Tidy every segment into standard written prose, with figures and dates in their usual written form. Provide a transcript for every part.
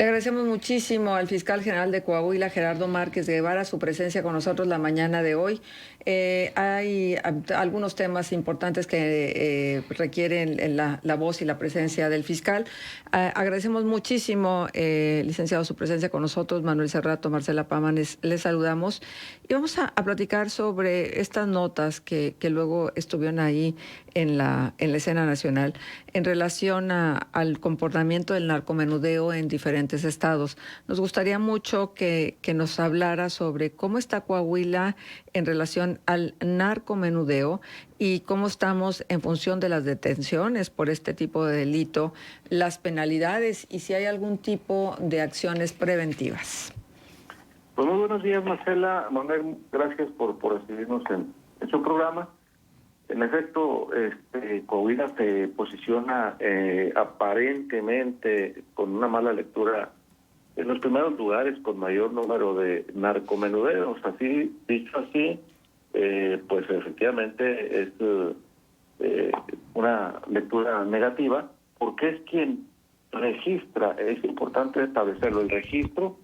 Le agradecemos muchísimo al fiscal general de Coahuila, Gerardo Márquez de Guevara, su presencia con nosotros la mañana de hoy. Hay algunos temas importantes que requieren la voz y la presencia del fiscal. Agradecemos muchísimo, licenciado, su presencia con nosotros. Manuel Cerrato, Marcela Pámanes, les saludamos. Y vamos a platicar sobre estas notas que luego estuvieron ahí en la escena nacional en relación al comportamiento del narcomenudeo en diferentes estados. Nos gustaría mucho que nos hablara sobre cómo está Coahuila en relación al narcomenudeo y cómo estamos en función de las detenciones por este tipo de delito, las penalidades y si hay algún tipo de acciones preventivas. Pues muy buenos días, Marcela. Manuel, gracias por recibirnos en su programa. En efecto, Coahuila se posiciona aparentemente con una mala lectura en los primeros lugares con mayor número de narcomenudeos. Así, dicho así, pues efectivamente es una lectura negativa porque es quien registra, es importante establecerlo, el registro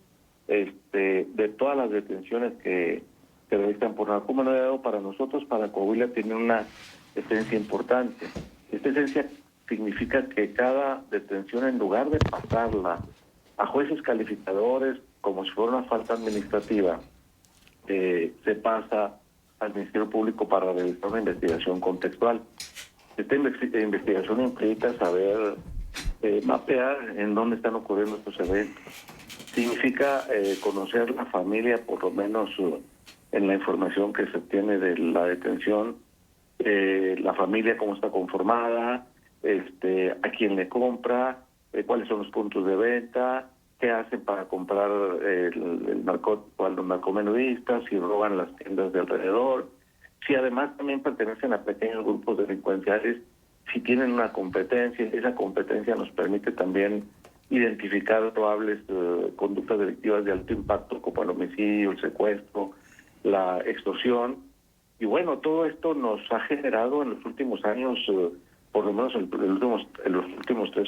de todas las detenciones que se realizan por narcomenudeo. Para nosotros, para Coahuila, tiene una esencia importante. Esta esencia significa que cada detención, en lugar de pasarla a jueces calificadores como si fuera una falta administrativa, se pasa al Ministerio Público para realizar una investigación contextual. Esta investigación implica saber mapear en dónde están ocurriendo estos eventos. Significa conocer la familia, por lo menos en la información que se obtiene de la detención, la familia cómo está conformada, a quién le compra, cuáles son los puntos de venta, qué hacen para comprar el narcótico a los narcomenudistas, si roban las tiendas de alrededor, si además también pertenecen a pequeños grupos delincuenciales, si tienen una competencia. Esa competencia nos permite también identificar probables conductas delictivas de alto impacto como el homicidio, el secuestro, la extorsión. Y bueno, todo esto nos ha generado en los últimos años, por lo menos en los últimos tres,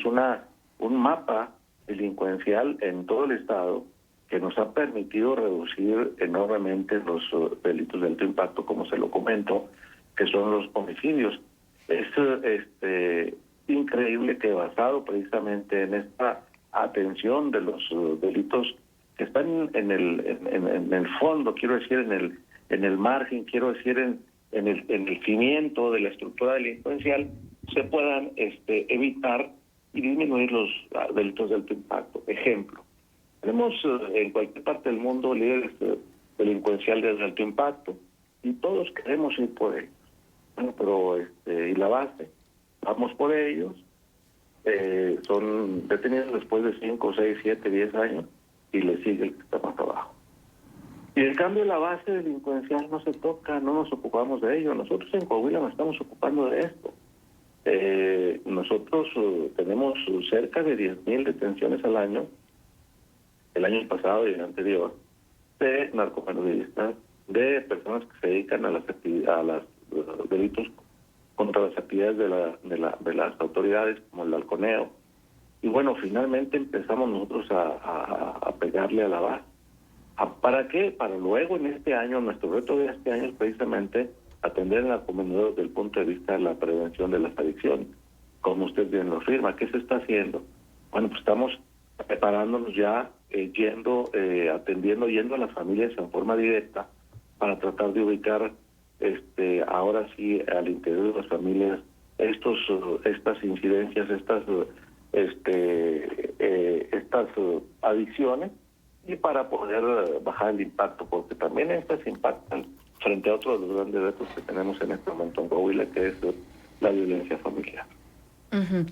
un mapa delincuencial en todo el estado que nos ha permitido reducir enormemente los delitos de alto impacto, como se lo comento, que son los homicidios. Es increíble que, basado precisamente en esta atención de los delitos que están en el fondo, quiero decir, en el margen, quiero decir, en el cimiento de la estructura delincuencial, se puedan evitar y disminuir los delitos de alto impacto. Ejemplo, tenemos en cualquier parte del mundo líderes delincuenciales de alto impacto y todos queremos ir por ellos. Bueno, pero y la base, vamos por ellos, son detenidos después de 5, 6, 7, 10 años y le sigue el que está más abajo. Y en cambio la base delincuencial no se toca, no nos ocupamos de ello. Nosotros en Coahuila nos estamos ocupando de esto. Nosotros tenemos cerca de 10,000 detenciones al año, el año pasado y el anterior, de narcomenudistas, de personas que se dedican a los delitos contra las actividades de las autoridades, como el halconeo. Y bueno, finalmente empezamos nosotros a pegarle a la base. ¿Para qué? Para luego en este año, nuestro reto de este año es precisamente atender el narcomenudeo desde el punto de vista de la prevención de las adicciones. Como usted bien lo afirma, ¿qué se está haciendo? Bueno, pues estamos preparándonos ya, yendo a las familias en forma directa para tratar de ubicar ahora sí al interior de las familias estas incidencias, estas adicciones, y para poder bajar el impacto, porque también estas impactan frente a otro de los grandes retos que tenemos en este momento en Coahuila, que es la violencia familiar. Uh-huh.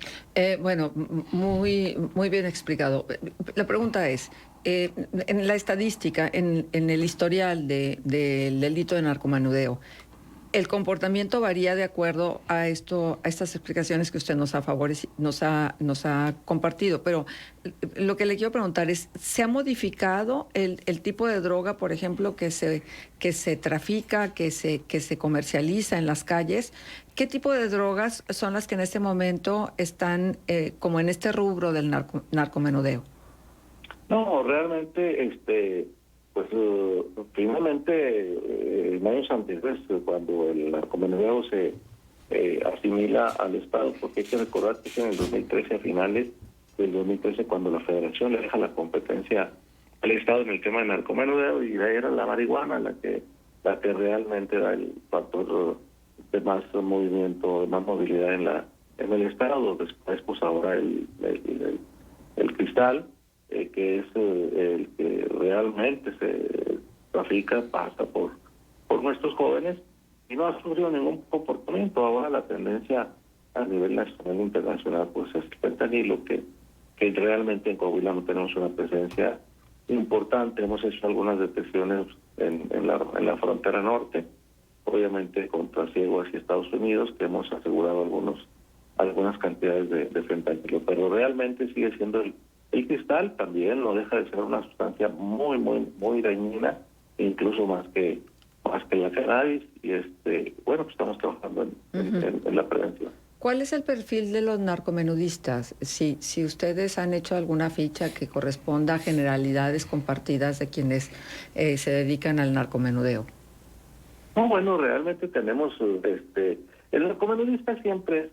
Bueno, muy bien explicado. La pregunta es, en la estadística, en el historial del delito de narcomenudeo, el comportamiento varía de acuerdo a estas explicaciones que usted nos ha compartido, pero lo que le quiero preguntar es, ¿se ha modificado el tipo de droga, por ejemplo, que se trafica, que se comercializa en las calles? ¿Qué tipo de drogas son las que en este momento están como en este rubro del narcomenudeo? No, realmente, pues finalmente, en años anteriores, cuando el narcomenudeo se asimila al Estado, porque hay que recordar que es en el 2013, a finales del 2013, cuando la Federación le deja la competencia al Estado en el tema del narcomenudeo, y de ahí era la marihuana la que realmente era el factor de más movimiento, de más movilidad en el Estado. Después, pues ahora el cristal, que es el que realmente se trafica, pasa por nuestros jóvenes y no ha sufrido ningún comportamiento. Ahora la tendencia a nivel nacional e internacional pues es el fentanilo, que realmente en Coahuila no tenemos una presencia importante. Hemos hecho algunas detecciones en la frontera norte, obviamente con trasiego hacia Estados Unidos, que hemos asegurado algunas cantidades de fentanilo, pero realmente sigue siendo el cristal. También no deja de ser una sustancia muy, muy, muy dañina, incluso más que la cannabis, y bueno, pues estamos trabajando en la prevención. ¿Cuál es el perfil de los narcomenudistas? Si ustedes han hecho alguna ficha que corresponda a generalidades compartidas de quienes se dedican al narcomenudeo. No, bueno, realmente tenemos, el narcomenudista siempre es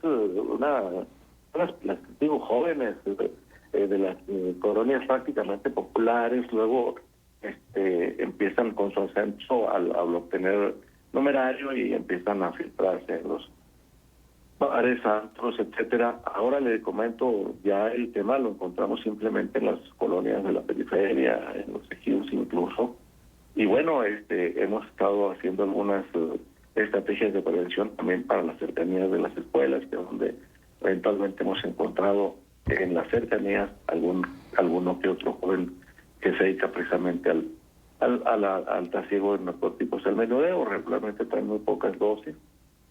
las digo, jóvenes de las colonias prácticamente populares. Luego empiezan con su ascenso al obtener numerario y empiezan a filtrarse en los bares, antros, etcétera. Ahora le comento, ya el tema lo encontramos simplemente en las colonias de la periferia, en los ejidos incluso. Y bueno, hemos estado haciendo algunas estrategias de prevención también para las cercanías de las escuelas, que es donde eventualmente hemos encontrado en las cercanías alguno que otro joven que se dedica precisamente al trasiego de narcóticos. El menudeo regularmente trae muy pocas dosis,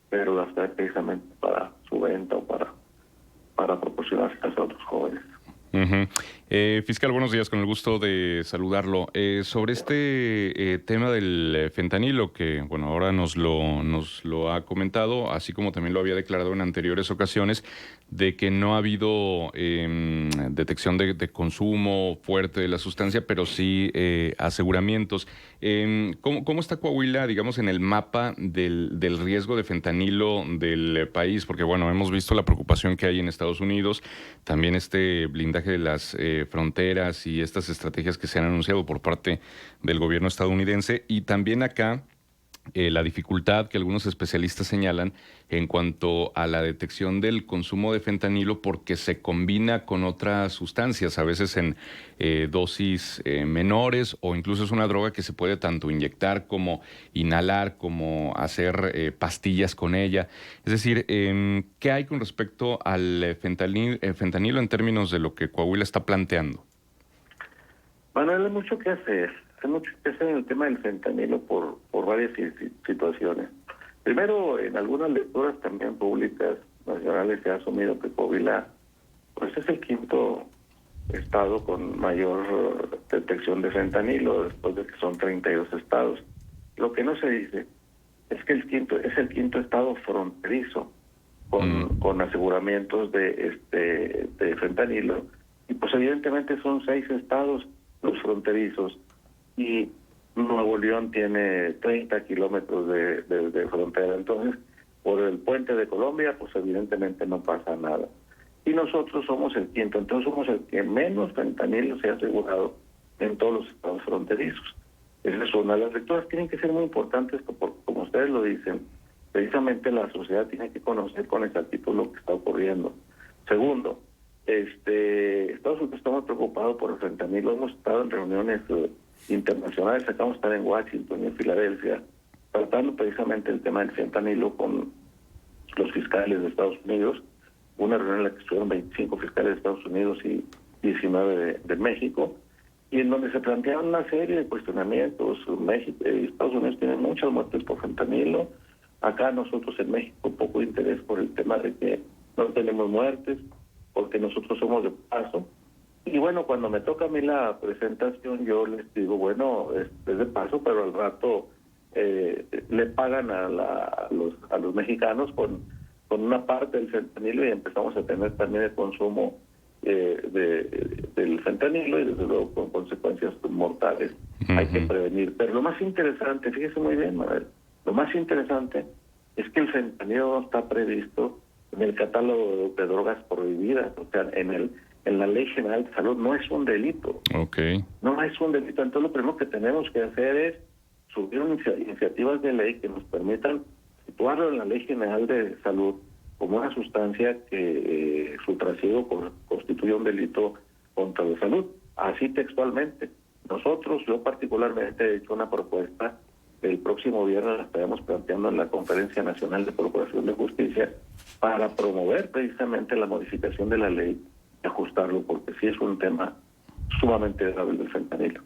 pero las trae precisamente para su venta o para proporcionarse a otros jóvenes. Uh-huh. Fiscal, buenos días, con el gusto de saludarlo. Sobre este tema del fentanilo, que bueno, ahora nos lo ha comentado, así como también lo había declarado en anteriores ocasiones, de que no ha habido detección de consumo fuerte de la sustancia, pero sí aseguramientos. ¿Cómo está Coahuila, digamos, en el mapa del riesgo de fentanilo del país? Porque bueno, hemos visto la preocupación que hay en Estados Unidos, también este blindaje de las fronteras y estas estrategias que se han anunciado por parte del gobierno estadounidense, y también acá la dificultad que algunos especialistas señalan en cuanto a la detección del consumo de fentanilo, porque se combina con otras sustancias, a veces en dosis menores, o incluso es una droga que se puede tanto inyectar como inhalar, como hacer pastillas con ella. Es decir, ¿qué hay con respecto al fentanilo en términos de lo que Coahuila está planteando? Manuel, hay mucho que hacer. Hay mucho que hacer en el tema del fentanilo por varias situaciones. Primero, en algunas lecturas también públicas nacionales se ha asumido que Coahuila pues es el quinto estado con mayor detección de fentanilo, después de que son 32 estados. Lo que no se dice es que es el quinto estado fronterizo con aseguramientos de fentanilo, y pues evidentemente son 6 estados los fronterizos, y Nuevo León tiene 30 kilómetros de frontera. Entonces, por el puente de Colombia, pues evidentemente no pasa nada. Y nosotros somos el quinto, entonces somos el que menos fentanilo se ha asegurado en todos los estados fronterizos. Esa es una. Las lecturas tienen que ser muy importantes, porque, como ustedes lo dicen, precisamente la sociedad tiene que conocer con exactitud lo que está ocurriendo. Segundo, Estados Unidos está muy preocupado por el fentanilo. Hemos estado en reuniones internacionales, acabamos de estar en Washington y en Filadelfia, tratando precisamente el tema del fentanilo con los fiscales de Estados Unidos, una reunión en la que estuvieron 25 fiscales de Estados Unidos y 19 de México, y en donde se plantearon una serie de cuestionamientos. Estados Unidos tiene muchas muertes por fentanilo, acá nosotros en México poco interés por el tema de que no tenemos muertes, porque nosotros somos de paso. Y bueno, cuando me toca a mí la presentación, yo les digo, bueno, es de paso, pero al rato le pagan a los mexicanos con una parte del fentanilo, y empezamos a tener también el consumo del fentanilo y desde luego con consecuencias mortales. Hay que prevenir. Pero lo más interesante, fíjese muy bien, Manuel, lo más interesante es que el fentanilo no está previsto en el catálogo de drogas prohibidas, o sea, en la Ley General de Salud no es un delito. Okay. No es un delito. Entonces lo primero que tenemos que hacer es subir iniciativas de ley que nos permitan situarlo en la Ley General de Salud como una sustancia que su trasiego constituye un delito contra la salud. Así textualmente. Nosotros, yo particularmente he hecho una propuesta. El próximo viernes la estaremos planteando en la Conferencia Nacional de Procuración de Justicia para promover precisamente la modificación de la ley y ajustarlo, porque sí es un tema sumamente grave del fentanilo.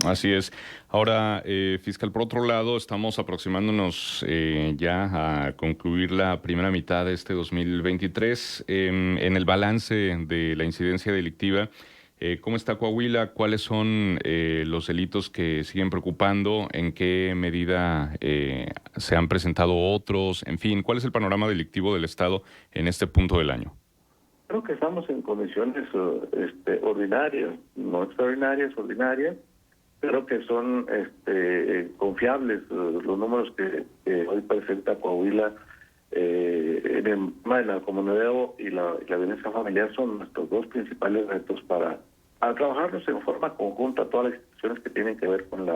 Así es. Ahora, fiscal, por otro lado, estamos aproximándonos ya a concluir la primera mitad de este 2023. En el balance de la incidencia delictiva, ¿cómo está Coahuila? ¿Cuáles son los delitos que siguen preocupando? ¿En qué medida se han presentado otros? En fin, ¿cuál es el panorama delictivo del Estado en este punto del año? Creo que estamos en condiciones ordinarias, no extraordinarias, ordinarias. Creo que son confiables los números que hoy presenta Coahuila en el tema del narcomenudeo y la violencia familiar. Son nuestros dos principales retos para trabajarlos en forma conjunta todas las instituciones que tienen que ver con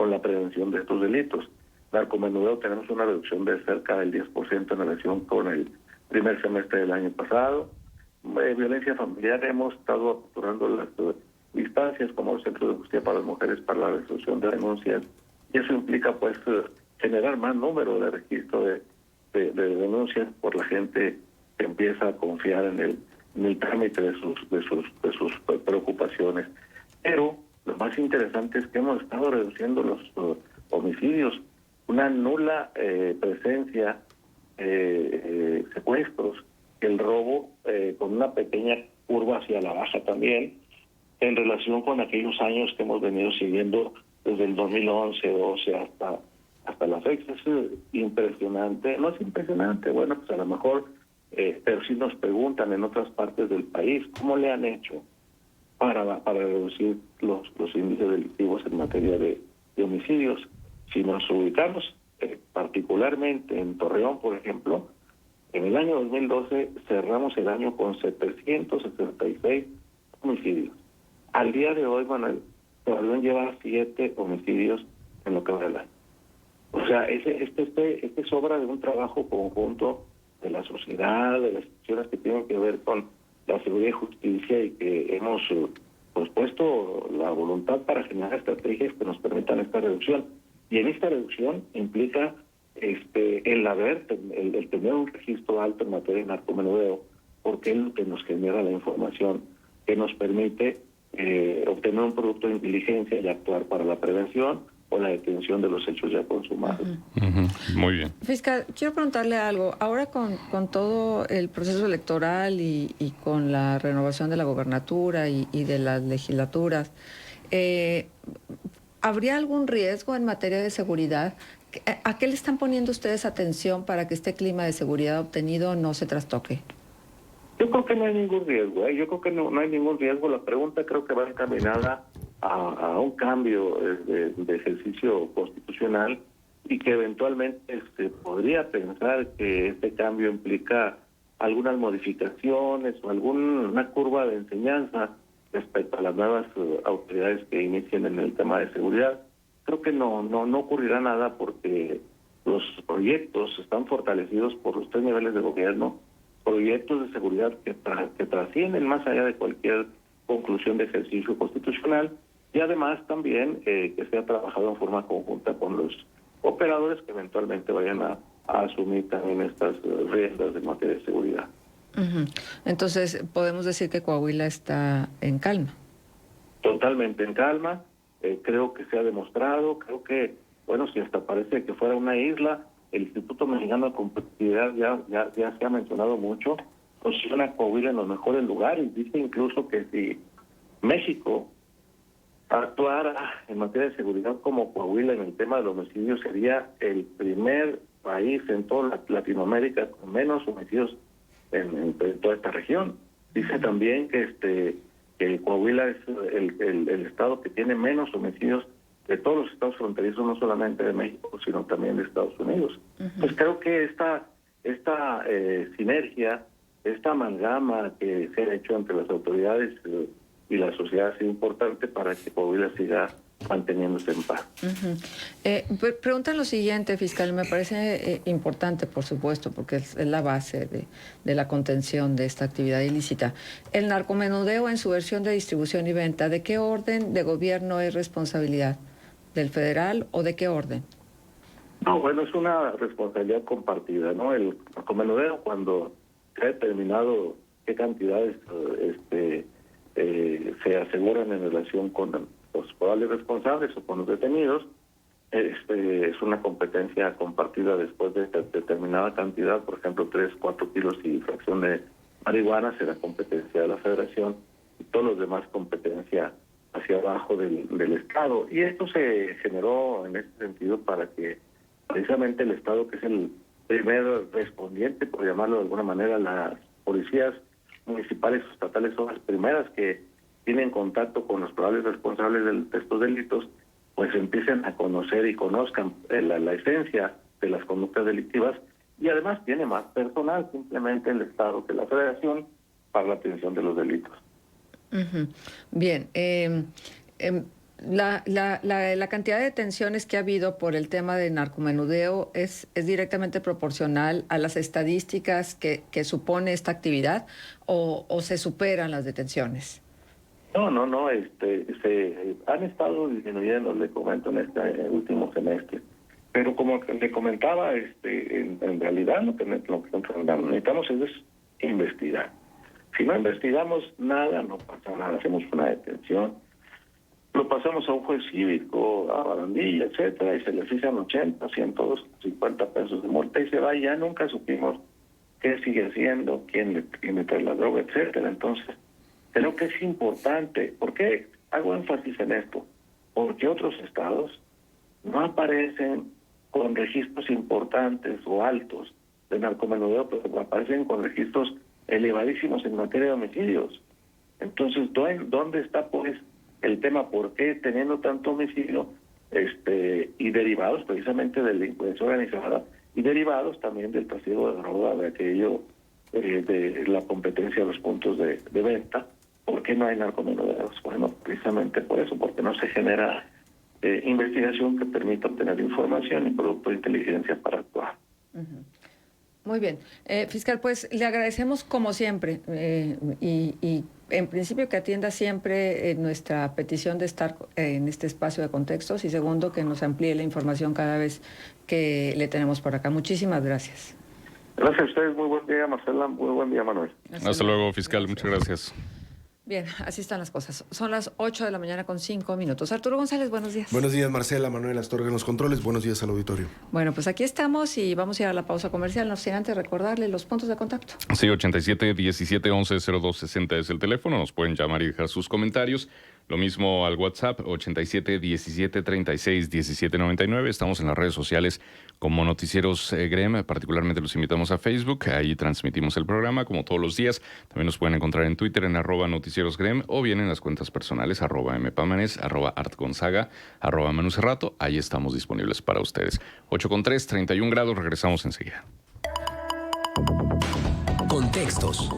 la prevención de estos delitos. Narcomenudeo tenemos una reducción de cerca del 10% en relación con el primer semestre del año pasado. Violencia familiar hemos estado aperturando las instancias como el Centro de Justicia para las Mujeres para la resolución de denuncias, y eso implica pues generar más número de registro de denuncias por la gente que empieza a confiar en el trámite de sus preocupaciones. Pero lo más interesante es que hemos estado reduciendo los homicidios, una nula presencia, secuestros, el robo con una pequeña curva hacia la baja también, en relación con aquellos años que hemos venido siguiendo desde el 2011, 12 hasta la fecha. Es impresionante. No es impresionante, bueno, pues a lo mejor, pero sí nos preguntan en otras partes del país, ¿cómo le han hecho para reducir los índices delictivos en materia de homicidios? Si nos ubicamos particularmente en Torreón, por ejemplo, en el año 2012 cerramos el año con 766 homicidios. Al día de hoy, Manuel, Torreón lleva 7 homicidios en lo que va del año. O sea, este es obra de un trabajo conjunto de la sociedad, de las instituciones que tienen que ver con la seguridad y justicia, y que hemos pues puesto la voluntad para generar estrategias que nos permitan esta reducción. Y en esta reducción implica el tener un registro alto en materia de narcomenudeo, porque es lo que nos genera la información que nos permite obtener un producto de inteligencia y actuar para la prevención o la detención de los hechos ya consumados. Muy bien. Fiscal, quiero preguntarle algo. Ahora con todo el proceso electoral y con la renovación de la gobernatura y de las legislaturas, ¿habría algún riesgo en materia de seguridad? ¿A qué le están poniendo ustedes atención para que este clima de seguridad obtenido no se trastoque? Yo creo que no hay ningún riesgo, yo creo que no hay ningún riesgo. La pregunta creo que va encaminada a un cambio de ejercicio constitucional, y que eventualmente se podría pensar que este cambio implica algunas modificaciones o alguna curva de enseñanza respecto a las nuevas autoridades que inicien en el tema de seguridad. Creo que no ocurrirá nada, porque los proyectos están fortalecidos por los 3 niveles de gobierno, proyectos de seguridad que trascienden más allá de cualquier conclusión de ejercicio constitucional, y además también que se ha trabajado en forma conjunta con los operadores que eventualmente vayan a asumir también estas riendas de materia de seguridad. Entonces, podemos decir que Coahuila está en calma. Totalmente en calma. Creo que se ha demostrado, creo que, bueno, si hasta parece que fuera una isla, el Instituto Mexicano de Competitividad ya se ha mencionado mucho, posiciona a Coahuila en los mejores lugares. Dice incluso que si México actuara en materia de seguridad como Coahuila en el tema del homicidio, sería el primer país en toda Latinoamérica con menos homicidios en toda esta región. Dice también que que Coahuila es el estado que tiene menos homicidios de todos los estados fronterizos, no solamente de México, sino también de Estados Unidos. Pues creo que esta sinergia, esta amalgama que se ha hecho entre las autoridades y la sociedad es importante para que Coahuila siga manteniéndose en paz. Preguntan lo siguiente, fiscal, me parece importante, por supuesto, porque es la base de la contención de esta actividad ilícita. El narcomenudeo en su versión de distribución y venta, ¿de qué orden de gobierno es responsabilidad? ¿Del federal o de qué orden? No, bueno, es una responsabilidad compartida, ¿no? El narcomenudeo, cuando se ha determinado qué cantidades se aseguran en relación con los probables responsables o con los detenidos, es una competencia compartida después de determinada cantidad, por ejemplo, 3, 4 kilos y fracción de marihuana será competencia de la Federación y todos los demás competencia hacia abajo del Estado. Y esto se generó en este sentido para que precisamente el Estado, que es el primer respondiente, por llamarlo de alguna manera, las policías municipales o estatales son las primeras que tienen contacto con los probables responsables de estos delitos, pues empiecen a conocer y conozcan la esencia de las conductas delictivas, y además tiene más personal simplemente el Estado que la Federación para la atención de los delitos. Bien, la cantidad de detenciones que ha habido por el tema de narcomenudeo es directamente proporcional a las estadísticas que supone esta actividad o se superan las detenciones. No, se han estado disminuyendo, le comento, en este último semestre. Pero como le comentaba, en realidad lo que necesitamos es investigar. Si no investigamos nada, no pasa nada. Hacemos una detención, lo pasamos a un juez cívico, a barandilla, etcétera, y se le fijan 80, 150 pesos de multa y se va, y ya nunca supimos qué sigue haciendo, quién le trae la droga, etcétera. Entonces, creo que es importante. ¿Por qué hago énfasis en esto? Porque otros estados no aparecen con registros importantes o altos de narcomenudeo, pero aparecen con registros elevadísimos en materia de homicidios. Entonces, ¿dónde está pues el tema? ¿Por qué teniendo tanto homicidio y derivados precisamente de la delincuencia organizada y derivados también del trasiego de droga, de aquello, de la competencia de los puntos de venta? ¿Por qué no hay narcomenudeos? Bueno, precisamente por eso, porque no se genera investigación que permita obtener información y producto de inteligencia para actuar. Muy bien. Fiscal, pues le agradecemos como siempre y en principio que atienda siempre nuestra petición de estar en este espacio de contextos, y segundo, que nos amplíe la información cada vez que le tenemos por acá. Muchísimas gracias. Gracias a ustedes. Muy buen día, Marcela. Muy buen día, Manuel. Hasta luego, fiscal. Muchas gracias. Bien, así están las cosas. Son las 8 de la mañana con 5 minutos. Arturo González, buenos días. Buenos días, Marcela. Manuel Astorga en los controles. Buenos días al auditorio. Bueno, pues aquí estamos y vamos a ir a la pausa comercial. No sin antes recordarle los puntos de contacto. Sí, 87 17 11 02 60 es el teléfono. Nos pueden llamar y dejar sus comentarios. Lo mismo al WhatsApp, 87 17 36 17 99. Estamos en las redes sociales como Noticieros GREM. Particularmente los invitamos a Facebook. Ahí transmitimos el programa como todos los días. También nos pueden encontrar en Twitter en @NoticierosGREM o bien en las cuentas personales @mpamanes, @artgonzaga, @manucerrato. Ahí estamos disponibles para ustedes. 8:03, 31 grados. Regresamos enseguida. Contextos